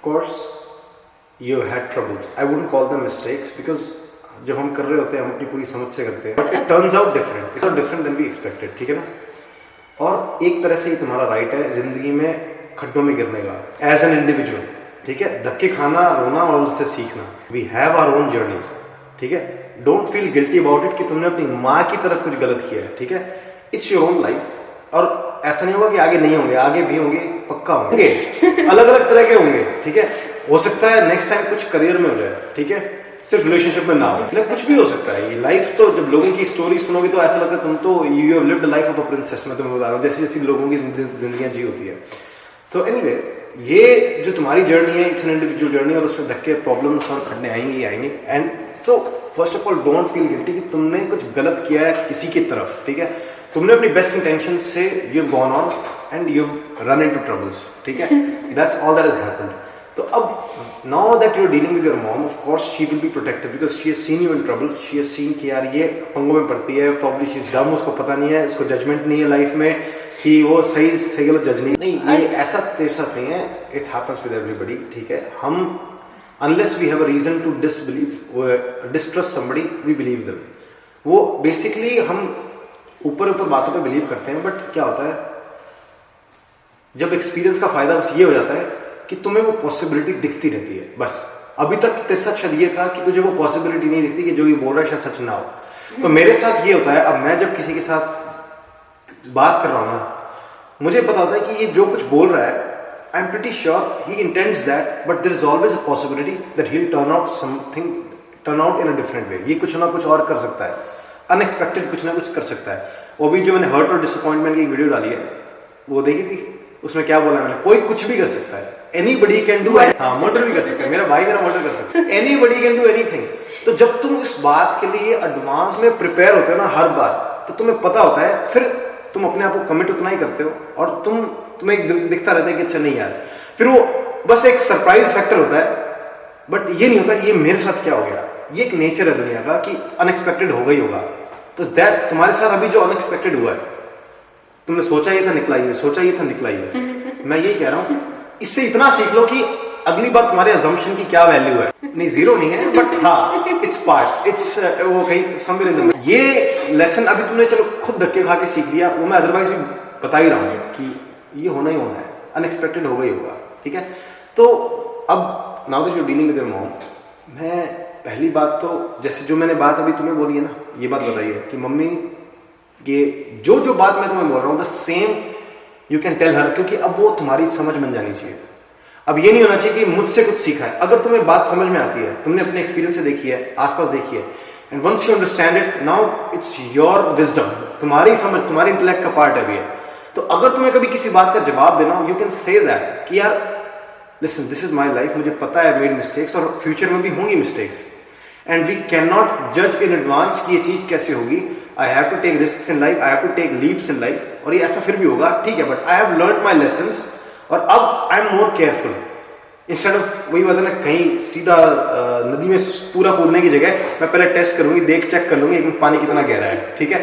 course you had troubles. I wouldn't call them mistakes because जब हम कर रहे होते हैं हम अपनी पूरी समझ से करते हैं, but it turns out different. It was different than we expected. ठीक है ना? और एक तरह से ये तुम्हारा राइट है जिंदगी में खड्डों में गिरने का एज एन इंडिविजुअल. ठीक है, धक्के खाना, रोना और उनसे सीखना. We have our own journeys. ठीक है, don't feel guilty about it कि तुमने अपनी माँ की तरफ कुछ गलत किया है. ठीक है, इट्स योर ओन लाइफ. और ऐसा नहीं होगा कि आगे नहीं होंगे, आगे भी होंगे, पक्का होंगे, अलग अलग तरह के होंगे. ठीक है, हो सकता है नेक्स्ट टाइम कुछ करियर में हो जाए. ठीक है, सिर्फ रिलेशनशिप में ना हो, लेकिन कुछ भी हो सकता है. ये लाइफ तो जब लोगों की स्टोरी सुनोगे तो ऐसा लगता है तुम तो you have lived the life of a princess. मैं तुम्हें बता रहा हूँ जैसी जैसी लोगों की जिंदगियां जी होती है. सो एनीवे, ये जो तुम्हारी जर्नी है इट्स एन इंडिविजुअल जर्नी और उसमें धक्के, प्रॉब्लम्स और खड्डे आएंगे ही आएंगे. And so first of all don't feel guilty कि तुमने कुछ गलत किया है किसी की तरफ. ठीक है, तुमने अपनी बेस्ट इंटेंशन से you have gone on and you have run into troubles. ठीक है, that's all that has happened. तो अब now that you're dealing with your mom, of course she will be protective because she has seen you in trouble. She has seen कि यार ये पंगों में पड़ती है, probably she's dumb, उसको पता नहीं है, उसको जजमेंट नहीं है लाइफ में कि वो सही गलत जज नहीं. ये ऐसा तेरे साथ नहीं है. It happens with everybody. ठीक है, हम unless we have a reason to distrust somebody, we believe them. वो basically हम ऊपर बातों पे बिलीव करते हैं. बट क्या होता है जब एक्सपीरियंस का फायदा बस ये हो जाता है कि तुम्हें वो पॉसिबिलिटी दिखती रहती है. बस अभी तक तेरे साथ शायद ये था कि तुझे वो पॉसिबिलिटी नहीं दिखती कि जो ये बोल रहा है शायद सच ना हो. तो मेरे साथ ये होता है, अब मैं जब किसी के साथ बात कर रहा हूँ ना, मुझे पता होता है कि ये जो कुछ बोल रहा है I am pretty sure he intends that, but there is always a possibility that he will turn out in a different way. ये कुछ ना कुछ और कर सकता है, अनएक्सपेक्टेड कुछ ना कुछ कर सकता है. वो भी जो मैंने हर्ट और डिसअपॉइंटमेंट की वीडियो डाली है वो देखी थी, उसमें क्या बोला मैंने, कोई कुछ भी कर सकता है. एनीबडी कैन डू, हाँ मर्डर भी कर सकता है, मेरा भाई मेरा मर्डर कर सकता है. Anybody can do anything. तो जब तुम इस बात के लिए एडवांस में प्रिपेयर होते हो ना हर बार, तो तुम्हें पता होता है, फिर तुम अपने आप को कमिट उतना ही करते हो और तुम्हें एक दिखता रहता है कि अच्छा नहीं यार. फिर वो बस एक सरप्राइज फैक्टर होता है. बट ये नहीं होता ये मेरे साथ क्या हो गया. ये एक नेचर है दुनिया का कि अनएक्सपेक्टेड होगा ही होगा. तो दैट तुम्हारे साथ अभी जो अनएक्सपेक्टेड हुआ है, तुमने सोचा ये था निकला ये, सोचा ये था निकला ये. मैं यही कह रहा हूँ, इससे इतना सीख लो कि अगली बार तुम्हारे अजम्पशन की क्या वैल्यू है. नहीं जीरो नहीं है, बट हाँ इट्स पार्ट, इट्स वो कहीं समवेयर इन द. ये लेसन अभी तुमने चलो खुद धक्के खा के सीख लिया, वो मैं अदरवाइज भी बता ही रहा हूँ कि ये होना ही होना है, अनएक्सपेक्टेड होगा ही होगा. ठीक है, तो अब now that you are dealing with your mom, मैं पहली बात तो जैसे जो मैंने बात अभी तुम्हें बोली है ना, ये बात बताइए कि मम्मी ये जो बात मैं तुम्हें बोल रहा हूँ the same you can tell her, क्योंकि अब वो तुम्हारी समझ बन जानी चाहिए. अब ये नहीं होना चाहिए कि मुझसे कुछ सीखा है. अगर तुम्हें बात समझ में आती है, तुमने अपने एक्सपीरियंस से देखी है, आसपास देखी है, and once you understand it, now it's your wisdom, तुम्हारी समझ, तुम्हारी इंटेलेक्ट का पार्ट है ये. तो अगर तुम्हें कभी किसी बात का जवाब देना हो, यू कैन से दैट कि यार listen this is my life, मुझे पता है मेड मिस्टेक्स और फ्यूचर में भी होंगी mistakes, and we can not जज इन एडवांस कि ये चीज कैसे होगी. I have to take risks in life, I have to take leaps in life, और ये ऐसा फिर भी होगा. ठीक है, but I have learned my lessons, और अब I am more careful. Instead of वही बात है ना, कहीं सीधा नदी में पूरा कूदने की जगह मैं पहले टेस्ट करूंगी, चेक कर लूंगी पानी कितना गहरा है. ठीक है,